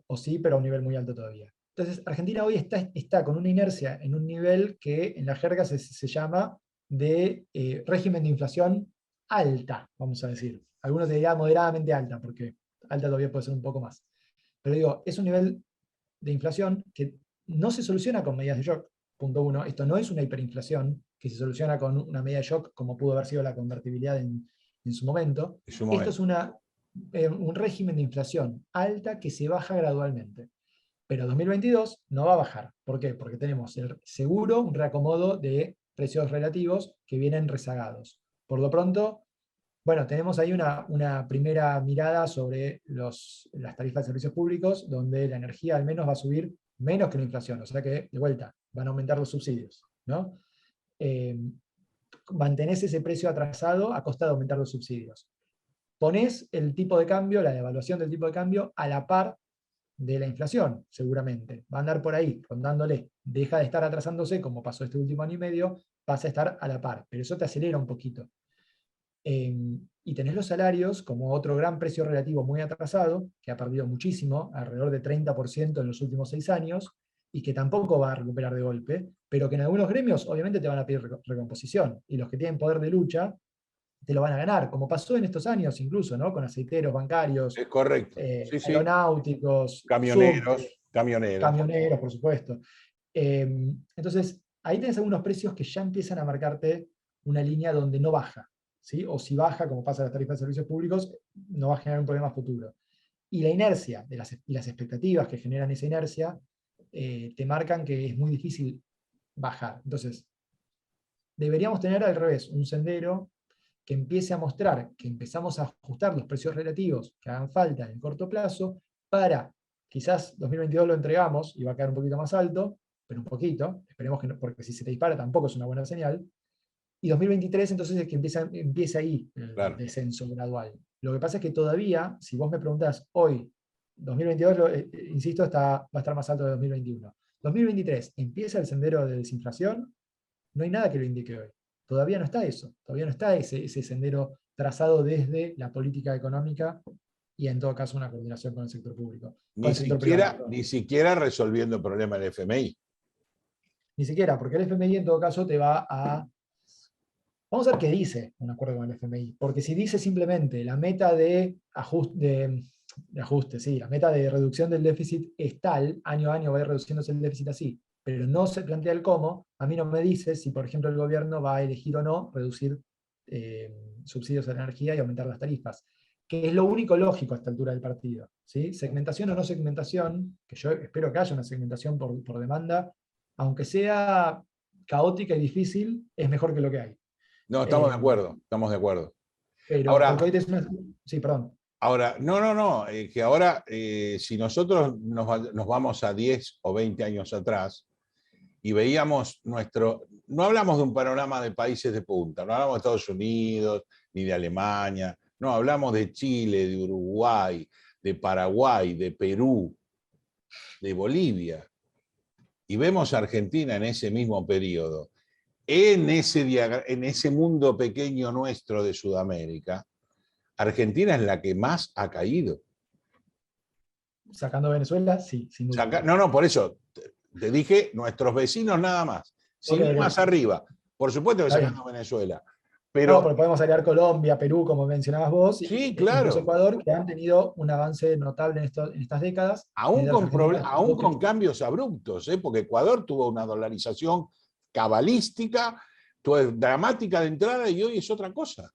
O sí, pero a un nivel muy alto todavía. Entonces, Argentina hoy está con una inercia en un nivel que en la jerga se llama de régimen de inflación alta, vamos a decir. Algunos te dirían moderadamente alta, porque alta todavía puede ser un poco más. Pero digo, es un nivel de inflación que no se soluciona con medidas de shock, punto uno. Esto no es una hiperinflación que se soluciona con una medida de shock como pudo haber sido la convertibilidad en su momento. En su Esto momento. es un régimen de inflación alta que se baja gradualmente. Pero 2022 no va a bajar. ¿Por qué? Porque tenemos seguro un reacomodo de precios relativos que vienen rezagados. Por lo pronto, bueno, tenemos ahí una primera mirada sobre las tarifas de servicios públicos, donde la energía al menos va a subir menos que la inflación, o sea que, de vuelta, van a aumentar los subsidios, ¿no? Mantenés ese precio atrasado a costa de aumentar los subsidios. Ponés el tipo de cambio, la devaluación del tipo de cambio, a la par de la inflación, seguramente. Va a andar por ahí, rondándole. Deja de estar atrasándose, como pasó este último año y medio, pasa a estar a la par, pero eso te acelera un poquito. Y tenés los salarios como otro gran precio relativo muy atrasado, que ha perdido muchísimo, alrededor de 30% en los últimos 6 años, y que tampoco va a recuperar de golpe, pero que en algunos gremios obviamente te van a pedir recomposición, y los que tienen poder de lucha te lo van a ganar, como pasó en estos años incluso, ¿no? Con aceiteros, bancarios, Es correcto. Sí, sí. aeronáuticos, Camioneros, subte, camioneros. camioneros, por supuesto. Entonces, ahí tenés algunos precios que ya empiezan a marcarte una línea donde no baja, ¿sí? O si baja, como pasa en las tarifas de servicios públicos, no va a generar un problema futuro. Y la inercia y las expectativas que generan esa inercia te marcan que es muy difícil bajar. Entonces, deberíamos tener al revés, un sendero que empiece a mostrar que empezamos a ajustar los precios relativos que hagan falta en el corto plazo para, quizás 2022 lo entregamos y va a quedar un poquito más alto, pero un poquito, esperemos que no, porque si se te dispara tampoco es una buena señal, y 2023 entonces es que empieza ahí el Claro. descenso gradual. Lo que pasa es que todavía, si vos me preguntás hoy, 2022, insisto, va a estar más alto de 2021. 2023, ¿empieza el sendero de desinflación? No hay nada que lo indique hoy. Todavía no está eso, todavía no está ese sendero trazado desde la política económica y en todo caso una coordinación con el sector público. Con el sector privado. Ni siquiera resolviendo el problema del FMI. Ni siquiera, porque el FMI en todo caso te va a... Vamos a ver qué dice un acuerdo con el FMI, porque si dice simplemente la meta de ajuste, sí, la meta de reducción del déficit es tal, año a año va a ir reduciéndose el déficit así, pero no se plantea el cómo, a mí no me dice si, por ejemplo, el gobierno va a elegir o no reducir subsidios a la energía y aumentar las tarifas, que es lo único lógico a esta altura del partido. ¿Sí? Segmentación o no segmentación, que yo espero que haya una segmentación por demanda, aunque sea caótica y difícil, es mejor que lo que hay. No, estamos de acuerdo, estamos de acuerdo. Pero ahora, porque hoy sí, perdón. Ahora, no, que ahora si nosotros nos vamos a 10 o 20 años atrás y veíamos no hablamos de un panorama de países de punta, no hablamos de Estados Unidos ni de Alemania, no, hablamos de Chile, de Uruguay, de Paraguay, de Perú, de Bolivia, y vemos a Argentina en ese mismo periodo, en ese mundo pequeño nuestro de Sudamérica. Argentina es la que más ha caído. Sacando Venezuela, sí, sin duda. No, por eso te dije nuestros vecinos nada más. Sin ir más arriba. Por supuesto que Está sacando bien. Venezuela. No, Pero porque podemos agregar Colombia, Perú, como mencionabas vos, sí, incluso claro. Ecuador, que han tenido un avance notable en estas décadas, mientras Argentina Aún con cambios abruptos, porque Ecuador tuvo una dolarización cabalística, dramática de entrada y hoy es otra cosa.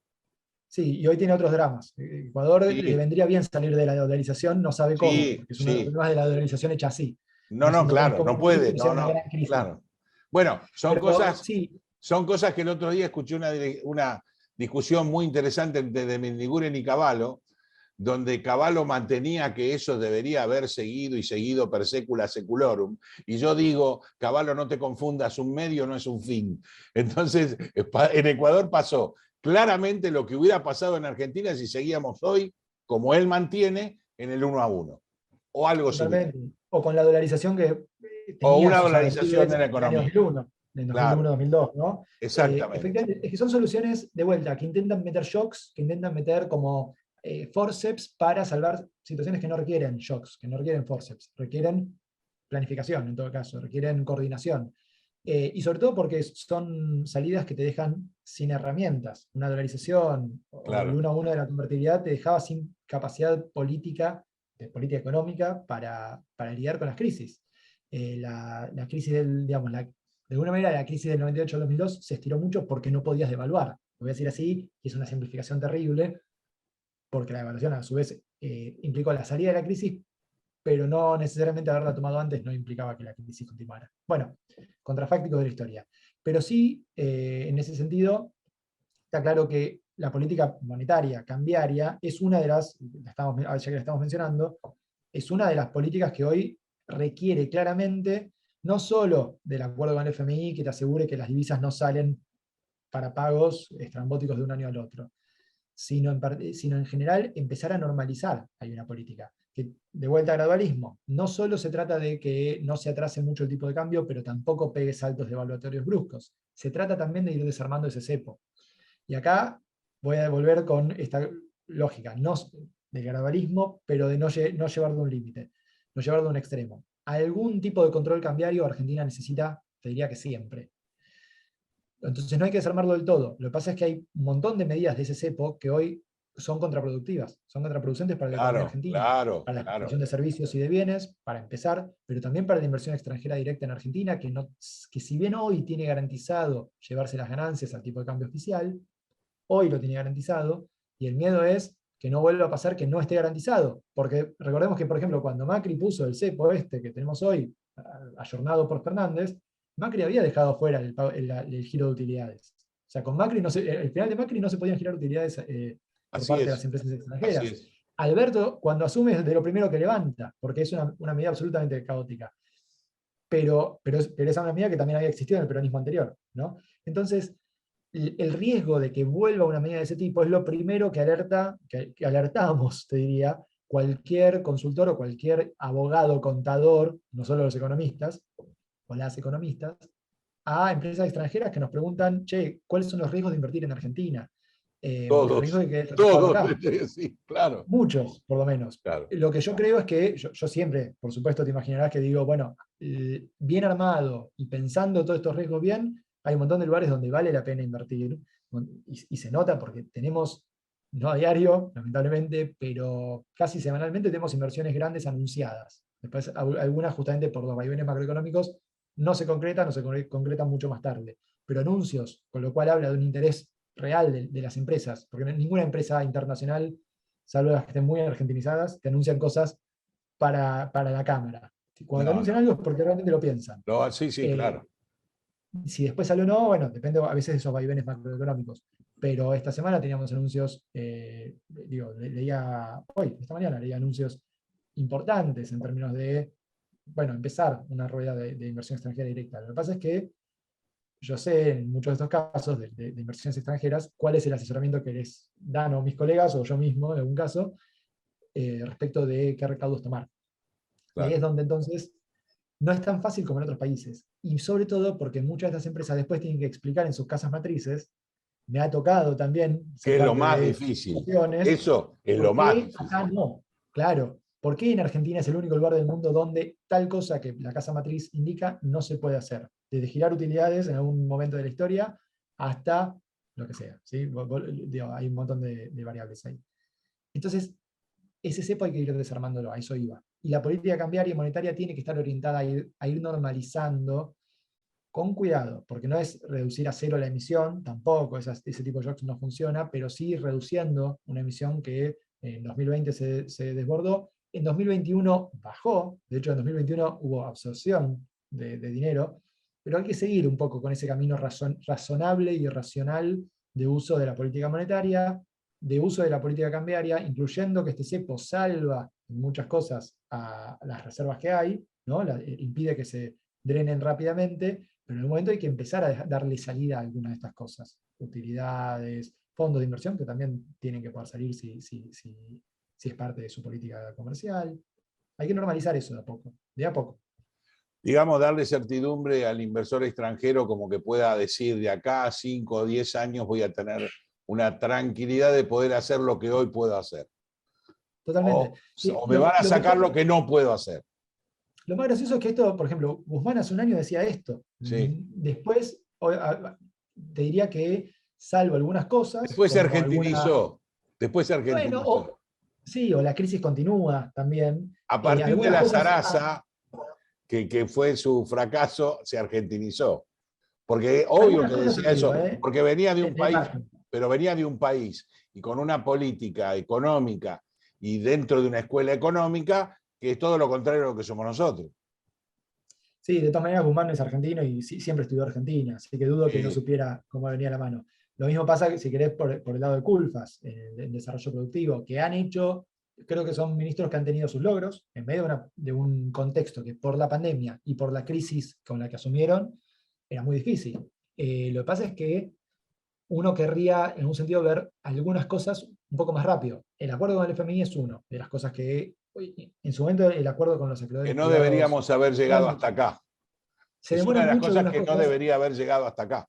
Sí, y hoy tiene otros dramas. Ecuador le Sí, vendría bien salir de la dolarización, no sabe cómo, sí, porque es uno de los sí. problemas de la dolarización hecha así. No, no, No tenés claro, cómo no medir puede, sin ser no, una no, gran crisis. claro. Bueno, Pero sí, son cosas que el otro día escuché una discusión muy interesante entre Mendiguren y Cavallo, donde Cavallo mantenía que eso debería haber seguido y seguido per secula seculorum. Y yo digo, Cavallo, no te confundas, un medio no es un fin. Entonces, en Ecuador pasó claramente lo que hubiera pasado en Argentina si seguíamos hoy, como él mantiene, en el 1-1. O algo similar. totalmente. O con la dolarización que O tenía una sus dolarización de aberturas la en el año economía. 2001, en Claro, 2001-2002, ¿no? exactamente. Efectivamente, es que son soluciones de vuelta, que intentan meter shocks, que intentan meter como forceps para salvar situaciones que no requieren shocks, que no requieren forceps, requieren planificación en todo caso, requieren coordinación. Y sobre todo porque son salidas que te dejan sin herramientas. Una dolarización o el Claro. 1-1 de la convertibilidad te dejaba sin capacidad política, de política económica, para lidiar con las crisis. La crisis digamos, de alguna manera la crisis del 98 al 2002 se estiró mucho porque no podías devaluar. Lo voy a decir así, y es una simplificación terrible, porque la devaluación a su vez implicó la salida de la crisis, pero no necesariamente haberla tomado antes no implicaba que la crisis continuara. Bueno, contrafáctico de la historia. Pero sí, en ese sentido, está claro que la política monetaria cambiaria es una de las, ya que la estamos mencionando, es una de las políticas que hoy requiere claramente no solo del acuerdo con el FMI que te asegure que las divisas no salen para pagos estrambóticos de un año al otro, sino en general empezar a normalizar. Hay una política que, de vuelta a gradualismo, no solo se trata de que no se atrase mucho el tipo de cambio, pero tampoco pegue saltos devaluatorios bruscos. Se trata también de ir desarmando ese cepo. Y acá voy a volver con esta lógica, no del gradualismo, pero de no llevar de un límite, no llevar de un extremo. Algún tipo de control cambiario Argentina necesita, te diría que siempre. Entonces no hay que desarmarlo del todo. Lo que pasa es que hay un montón de medidas de ese cepo que hoy son contraproductivas, son contraproducentes para la economía Claro, argentina, claro, para la claro. exportación de servicios y de bienes, para empezar, pero también para la inversión extranjera directa en Argentina, que si bien hoy tiene garantizado llevarse las ganancias al tipo de cambio oficial, hoy lo tiene garantizado, y el miedo es que no vuelva a pasar que no esté garantizado. Porque recordemos que, por ejemplo, cuando Macri puso el cepo que tenemos hoy, ayornado por Fernández, Macri había dejado fuera el giro de utilidades. O sea, con Macri el final de Macri no se podían girar utilidades por Así parte de las es, empresas así extranjeras. es. Alberto, cuando asume, es de lo primero que levanta, porque es una medida absolutamente caótica. Pero es una medida que también había existido en el peronismo anterior, ¿no? Entonces, el riesgo de que vuelva una medida de ese tipo es lo primero que alertamos, te diría, cualquier consultor o cualquier abogado, contador, no solo los economistas, o las economistas, a empresas extranjeras que nos preguntan, che, ¿cuáles son los riesgos de invertir en Argentina? Los riesgos Todos, de quedar atrapado todos, acá. sí, claro, Muchos, por lo menos. claro. Lo que yo creo es que yo siempre, por supuesto, te imaginarás que digo, bueno, bien armado y pensando todos estos riesgos bien, hay un montón de lugares donde vale la pena invertir. Y se nota porque tenemos, no a diario, lamentablemente, pero casi semanalmente tenemos inversiones grandes anunciadas. Después, algunas justamente por los vaivenes macroeconómicos no se concretan o se concretan mucho más tarde. Pero anuncios, con lo cual habla de un interés real de las empresas, porque ninguna empresa internacional, salvo las que estén muy argentinizadas, te anuncian cosas para la cámara. Cuando te No, anuncian no. algo es porque realmente lo piensan. No, sí, sí, Eh, claro. si después sale o no, bueno, depende a veces de esos vaivenes macroeconómicos. Pero esta semana teníamos anuncios, leía hoy, esta mañana leía anuncios importantes en términos de, bueno, empezar una rueda de inversión extranjera directa. Lo que pasa es que yo sé en muchos de estos casos de inversiones extranjeras cuál es el asesoramiento que les dan o mis colegas o yo mismo en algún caso respecto de qué recaudos tomar. Y ahí Claro. es donde entonces no es tan fácil como en otros países. Y sobre todo porque muchas de estas empresas después tienen que explicar en sus casas matrices, me ha tocado también Que ser es lo parte más de difícil. situaciones, Eso es lo ¿por más qué acá difícil. no? Claro. ¿Por qué en Argentina es el único lugar del mundo donde tal cosa que la casa matriz indica no se puede hacer? Desde girar utilidades en algún momento de la historia hasta lo que sea, ¿sí? Digo, hay un montón de variables ahí. Entonces, ese cepo hay que ir desarmándolo, a eso iba. Y la política cambiaria y monetaria tiene que estar orientada a ir normalizando con cuidado, porque no es reducir a cero la emisión, tampoco, ese tipo de shocks no funciona, pero sí reduciendo una emisión que en 2020 se desbordó, en 2021 bajó, de hecho en 2021 hubo absorción de dinero, pero hay que seguir un poco con ese camino razonable y racional de uso de la política monetaria, de uso de la política cambiaria, incluyendo que este cepo salva en muchas cosas a las reservas que hay, ¿no? Impide que se drenen rápidamente, pero en un momento hay que empezar a darle salida a algunas de estas cosas. Utilidades, fondos de inversión que también tienen que poder salir si es parte de su política comercial. Hay que normalizar eso de a poco. Digamos, darle certidumbre al inversor extranjero como que pueda decir de acá a 5 o 10 años voy a tener una tranquilidad de poder hacer lo que hoy puedo hacer. Totalmente. O me van a sacar lo que no puedo hacer. Lo más gracioso es que esto, por ejemplo, Guzmán hace un año decía esto. Sí. Después, te diría que, salvo algunas cosas... Después se argentinizó. Después se argentinizó. Bueno, sí, o la crisis continúa también. A partir de la zaraza, que fue su fracaso, se argentinizó. Porque obvio que decía eso, porque venía de un país, pero venía de un país y con una política económica y dentro de una escuela económica que es todo lo contrario a lo que somos nosotros. Sí, de todas maneras Guzmán es argentino y siempre estudió Argentina, así que dudo que no supiera cómo venía la mano. Lo mismo pasa, si querés, por el lado de Culfas, en desarrollo productivo, que han hecho, creo que son ministros que han tenido sus logros, en medio de un contexto que por la pandemia y por la crisis con la que asumieron, era muy difícil. Lo que pasa es que uno querría, en un sentido, ver algunas cosas un poco más rápido. El acuerdo con el FMI es uno de las cosas que, en su momento, el acuerdo con los acreedores que no deberíamos haber llegado hasta acá. Es una de las cosas que no debería haber llegado hasta acá.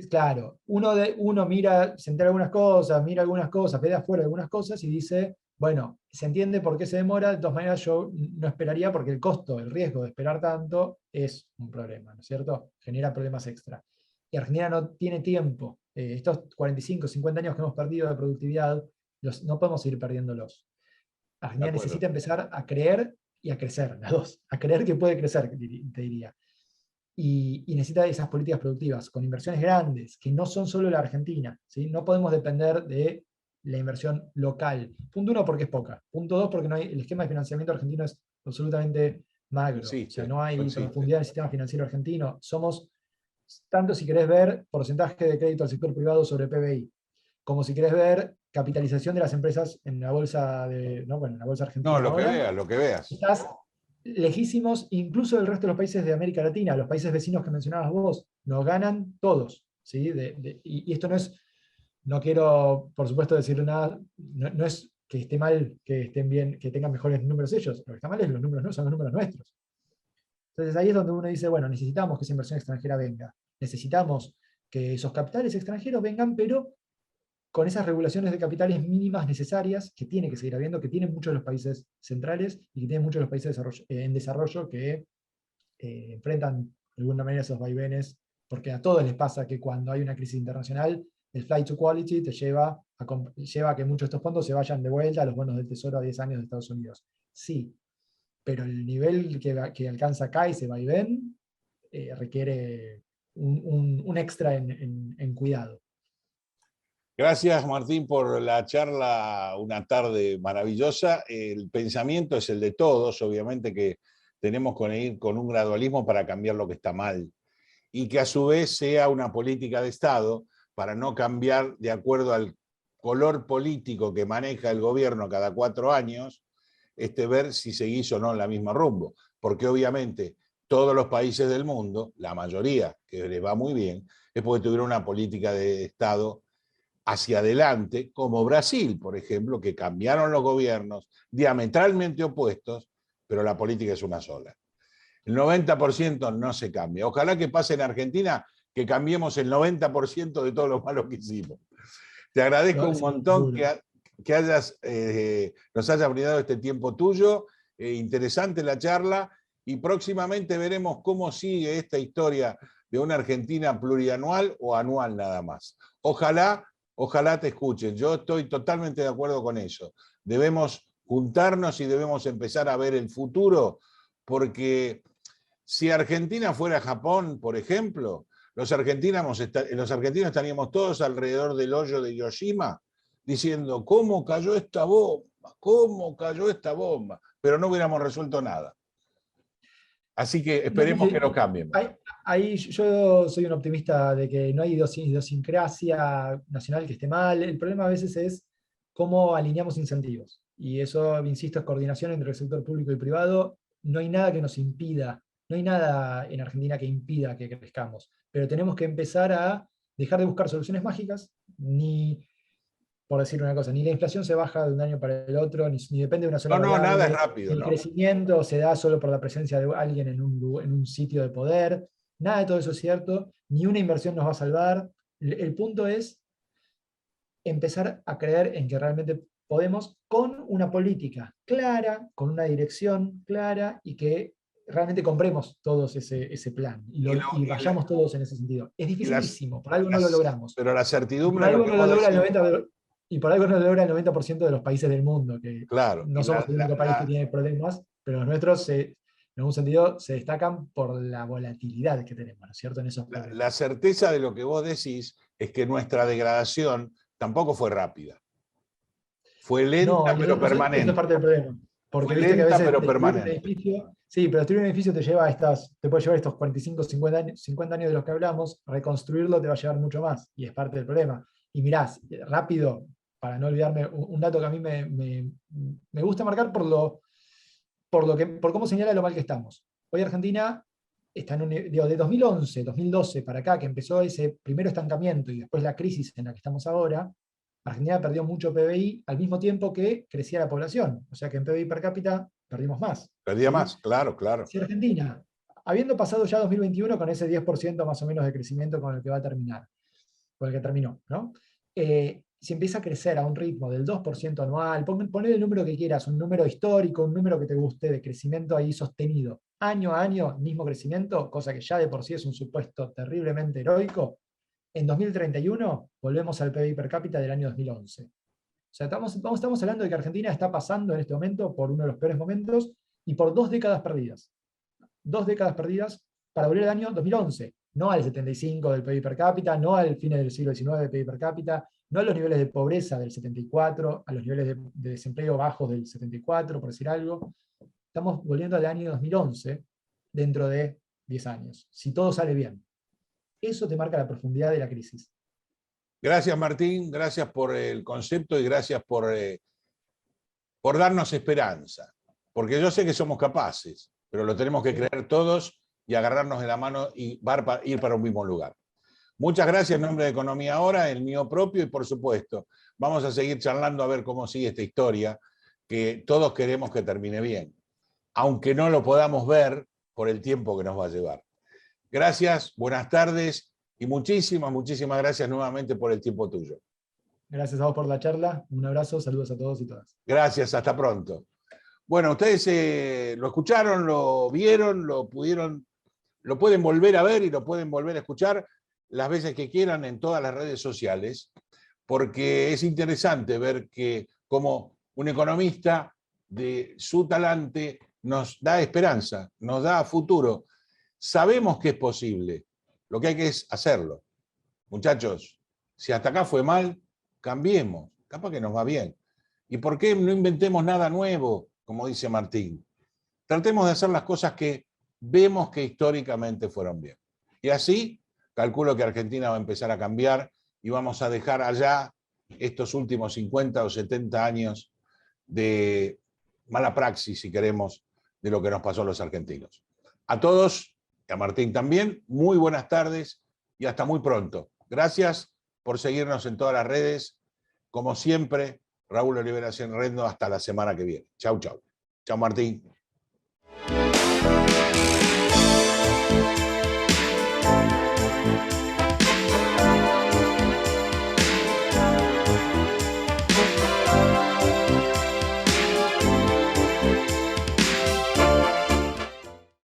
Claro, uno mira, se entera algunas cosas, mira algunas cosas, ve de afuera algunas cosas y dice, bueno, se entiende por qué se demora, de todas maneras yo no esperaría porque el costo, el riesgo de esperar tanto es un problema, ¿no es cierto? Genera problemas extra. Y Argentina no tiene tiempo. Estos 45, 50 años que hemos perdido de productividad, no podemos seguir perdiéndolos. Argentina necesita empezar a creer y a crecer, las dos. A creer que puede crecer, te diría. Y necesita esas políticas productivas, con inversiones grandes, que no son solo la Argentina, ¿sí? No podemos depender de la inversión local. Punto 1, porque es poca. Punto 2, porque el esquema de financiamiento argentino es absolutamente magro. O sea, no hay profundidad en el sistema financiero argentino. Somos, tanto si querés ver porcentaje de crédito al sector privado sobre PBI, como si querés ver capitalización de las empresas en la bolsa en la bolsa argentina. No, lo que veas. Estás lejísimos, incluso del resto de los países de América Latina, los países vecinos que mencionabas vos, nos ganan todos, ¿sí? Y esto no es, no quiero, por supuesto, decir nada, no es que esté mal, que estén bien, que tengan mejores números ellos, lo que está mal es son los números nuestros. Entonces ahí es donde uno dice, bueno, necesitamos que esa inversión extranjera venga, necesitamos que esos capitales extranjeros vengan, pero con esas regulaciones de capitales mínimas necesarias que tiene que seguir habiendo, que tienen muchos de los países centrales y que tienen muchos de los países en desarrollo que enfrentan de alguna manera esos vaivenes, porque a todos les pasa que cuando hay una crisis internacional, el flight to quality te lleva a que muchos de estos fondos se vayan de vuelta a los bonos del Tesoro a 10 años de Estados Unidos. Sí, pero el nivel que alcanza acá ese vaivén requiere un extra en cuidado. Gracias, Martín, por la charla, una tarde maravillosa. El pensamiento es el de todos, obviamente que tenemos que ir con un gradualismo para cambiar lo que está mal y que a su vez sea una política de Estado para no cambiar de acuerdo al color político que maneja el gobierno cada 4 años, ver si seguís o no en la misma rumbo. Porque obviamente todos los países del mundo, la mayoría que les va muy bien, es porque tuvieron una política de Estado hacia adelante, como Brasil, por ejemplo, que cambiaron los gobiernos diametralmente opuestos, pero la política es una sola. El 90% no se cambia. Ojalá que pase en Argentina, que cambiemos el 90% de todo lo malo que hicimos. Te agradezco un montón nos hayas brindado este tiempo tuyo. Interesante la charla y próximamente veremos cómo sigue esta historia de una Argentina plurianual o anual nada más. Ojalá te escuchen. Yo estoy totalmente de acuerdo con eso. Debemos juntarnos y debemos empezar a ver el futuro, porque si Argentina fuera Japón, por ejemplo, los argentinos estaríamos todos alrededor del hoyo de Hiroshima diciendo, ¿cómo cayó esta bomba? ¿Cómo cayó esta bomba? Pero no hubiéramos resuelto nada. Así que esperemos que no cambien. Ahí yo soy un optimista de que no hay idiosincrasia nacional que esté mal. El problema a veces es cómo alineamos incentivos. Y eso, insisto, es coordinación entre el sector público y privado. No hay nada que nos impida, no hay nada en Argentina que impida que crezcamos. Pero tenemos que empezar a dejar de buscar soluciones mágicas, por decir una cosa, ni la inflación se baja de un año para el otro, ni depende de una sola variable. Nada es rápido. El crecimiento se da solo por la presencia de alguien en un sitio de poder. Nada de todo eso es cierto, ni una inversión nos va a salvar. El punto es empezar a creer en que realmente podemos, con una política clara, con una dirección clara, y que realmente compremos todos ese plan y vayamos todos en ese sentido. Es dificilísimo, por algo no lo logramos. Pero la certidumbre... Por algo no lo logra el 90%. Y por algo no lo logra el 90% de los países del mundo, que no somos el único país que tiene problemas, pero los nuestros, en algún sentido, se destacan por la volatilidad que tenemos, ¿no es cierto? En esos la certeza de lo que vos decís es que nuestra degradación tampoco fue rápida. Fue lenta, pero permanente. Eso es parte del problema. Porque fue viste lenta, que a veces pero permanente. Sí, pero destruir un edificio te puede llevar estos 45, 50 años de los que hablamos, reconstruirlo te va a llevar mucho más, y es parte del problema. Y mirá, rápido, para no olvidarme, un dato que a mí me gusta marcar por cómo señala lo mal que estamos. Hoy Argentina está de 2011, 2012 para acá, que empezó ese primero estancamiento y después la crisis en la que estamos ahora, Argentina perdió mucho PBI al mismo tiempo que crecía la población. O sea que en PBI per cápita perdimos más. Perdía más, claro. Si Argentina, habiendo pasado ya 2021 con ese 10% más o menos de crecimiento con el que va a terminar, con el que terminó, ¿no? Si empieza a crecer a un ritmo del 2% anual, ponle el número que quieras, un número histórico, un número que te guste de crecimiento ahí sostenido, año a año, mismo crecimiento, cosa que ya de por sí es un supuesto terriblemente heroico, en 2031 volvemos al PBI per cápita del año 2011. O sea, estamos hablando de que Argentina está pasando en este momento por uno de los peores momentos y por 2 décadas perdidas. 2 décadas perdidas para volver al año 2011. No al 75 del PIB per cápita, no al fines del siglo XIX del PIB per cápita, no a los niveles de pobreza del 74, a los niveles de desempleo bajos del 74, por decir algo. Estamos volviendo al año 2011 dentro de 10 años, si todo sale bien. Eso te marca la profundidad de la crisis. Gracias, Martín, gracias por el concepto y gracias por darnos esperanza, porque yo sé que somos capaces, pero lo tenemos que creer todos y agarrarnos de la mano y ir para un mismo lugar. Muchas gracias en nombre de Economía Ahora, el mío propio, y por supuesto, vamos a seguir charlando a ver cómo sigue esta historia, que todos queremos que termine bien, aunque no lo podamos ver por el tiempo que nos va a llevar. Gracias, buenas tardes y muchísimas gracias nuevamente por el tiempo tuyo. Gracias a vos por la charla, un abrazo, saludos a todos y todas. Gracias, hasta pronto. Bueno, ustedes lo escucharon, lo vieron, lo pueden volver a ver y lo pueden volver a escuchar las veces que quieran en todas las redes sociales, porque es interesante ver que como un economista de su talante nos da esperanza, nos da futuro. Sabemos que es posible, lo que hay que es hacerlo. Muchachos, si hasta acá fue mal, cambiemos, capaz que nos va bien. ¿Y por qué no inventemos nada nuevo, como dice Martín? Tratemos de hacer las cosas que vemos que históricamente fueron bien. Y así, calculo que Argentina va a empezar a cambiar y vamos a dejar allá estos últimos 50 o 70 años de mala praxis, si queremos, de lo que nos pasó a los argentinos. A todos, y a Martín también, muy buenas tardes y hasta muy pronto. Gracias por seguirnos en todas las redes. Como siempre, Raúl Olivera Cienrendo, hasta la semana que viene. Chau, chau. Chau, Martín.